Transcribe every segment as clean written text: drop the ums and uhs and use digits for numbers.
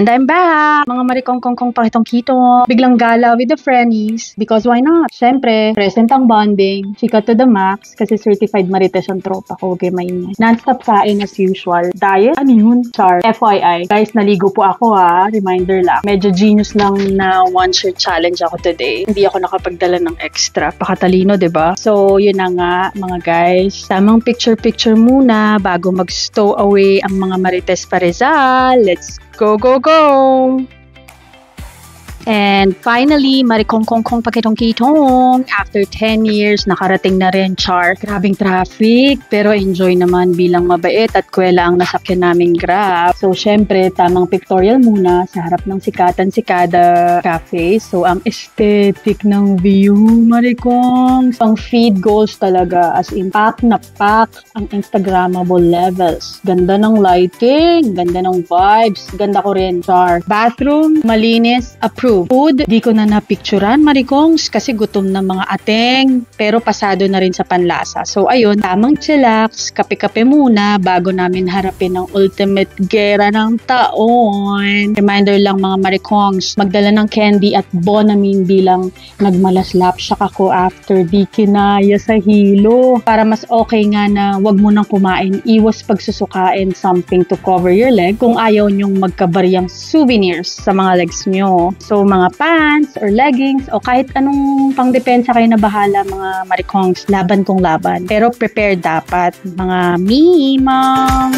And I'm back! Mga marikongkongkong pakitong-kito. Biglang gala with the friendies. Because why not? Siyempre, present ang bonding. Chika to the max. Kasi certified marites ang tropa ko. Okay, mainit. Non-stop kain as usual. Diet? Ano yun? Char. FYI. Guys, naligo po ako ha. Reminder lang. Medyo genius lang na one shirt challenge ako today. Hindi ako nakapagdala ng extra. Pakatalino, diba? So, yun na nga, mga guys. Tamang picture-picture muna bago mag-stow away ang mga marites pa Rizal. Let's go, go, go! And finally, marikongkongkong pakitong-kitong. After 10 years, nakarating na rin, char. Grabing traffic, pero enjoy naman bilang mabait at kwela ang nasakyan naming Grab. So, syempre, tamang pictorial muna sa harap ng Sikada Cafe. So, ang aesthetic ng view, marikong. Ang feed goals talaga, as in, pack na pack ang Instagrammable levels. Ganda ng lighting, ganda ng vibes, ganda ko rin, char. Bathroom, malinis, approved. Food, di ko na napicturan, marikongs, kasi gutom na mga ateng, pero pasado na rin sa panlasa. So, ayun, tamang chillax, kape-kape muna bago namin harapin ang ultimate gera ng taon. Reminder lang mga marikongs, magdala ng candy at Bonamine bilang nagmalaslap siya ako after di kinaya sa hilo. Para mas okay nga na wag mo nang kumain, iwas pagsusukain something to cover your leg kung ayaw nyong magkabariyang souvenirs sa mga legs nyo. So, mga pants or leggings o kahit anong pangdepensa kayo na bahala mga marikongs, laban kong laban. Pero prepared dapat mga mimang.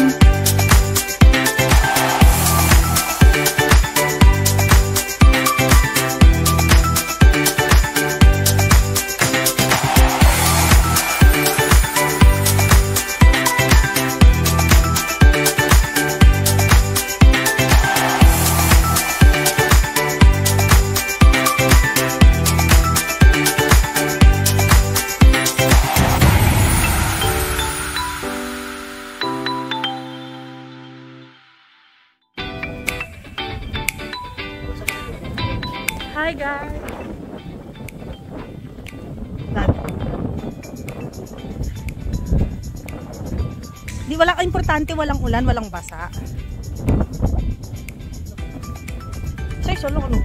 Hi guys! Di walang importante, walang ulan, walang basa. Say solo ano?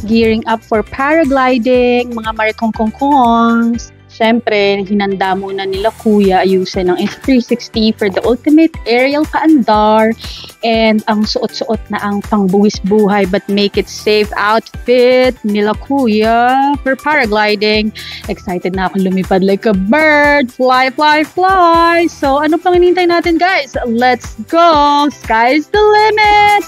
Gearing up for paragliding, mga marikongkongkongs. Siyempre, hinanda muna nila kuya ayusin ng Insta360 for the ultimate aerial paandar and ang suot-suot na ang pangbuwis buhay but make it safe outfit nila kuya for paragliding. Excited na ako lumipad like a bird. Fly, fly, fly! So, ano pang hinihintay natin guys? Let's go! Sky's the limit!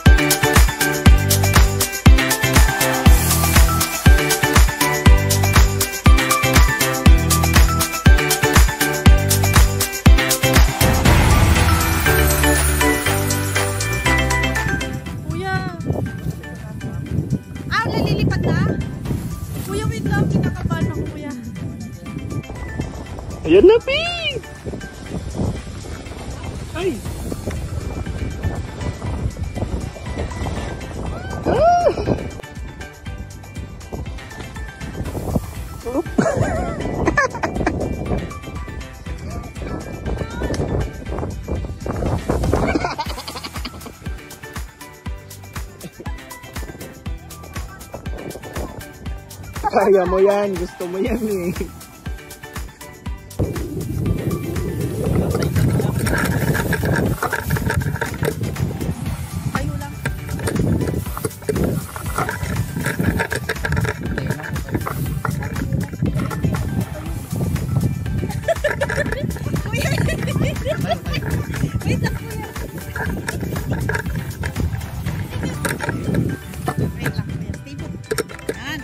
Nalilipad na? Kuya, wait lang. Kinakabahan ako, kuya. Ayan na, Pi! Ay! Ah! Oop! Kaya mo yan, gusto mo yan eh. Tayo lang. Wait lang kuya. Wait lang kuya. Stay put. Yan.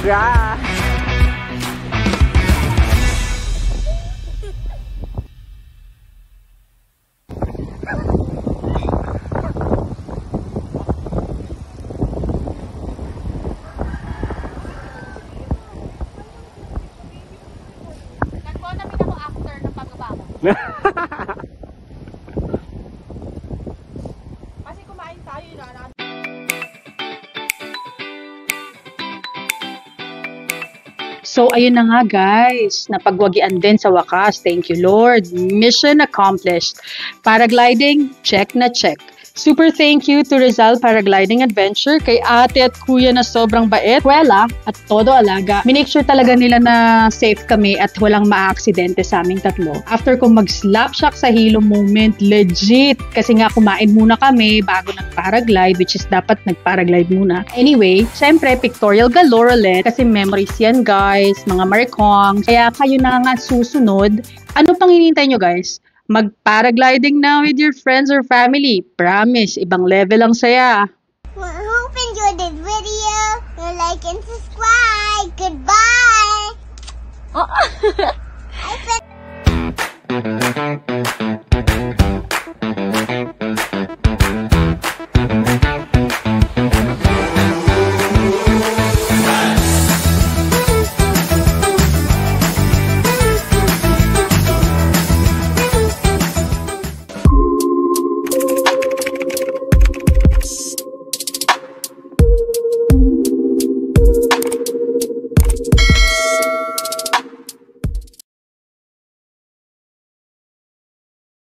Congrats! Kasi kumain tayo, ilalakad. So, ayun na nga guys, napagwagian din sa wakas. Thank you Lord. Mission accomplished. Paragliding, check na check. Super thank you to Rizal Paragliding Adventure, kay ate at kuya na sobrang bait, kwela at todo alaga. Minake sure talaga nila na safe kami at walang maaksidente sa aming tatlo. After kong mag-slapshot sa hilo moment, legit, kasi nga kumain muna kami bago nag-paraglide, which is dapat nag-paraglide muna. Anyway, syempre pictorial galore ulit kasi memories yan guys, mga marikong. Kaya kayo na nga susunod. Ano pang hinihintay nyo guys? Mag-paragliding na with your friends or family. Promise, ibang level ang saya. Well, I hope you enjoyed this video. Like and subscribe. Goodbye.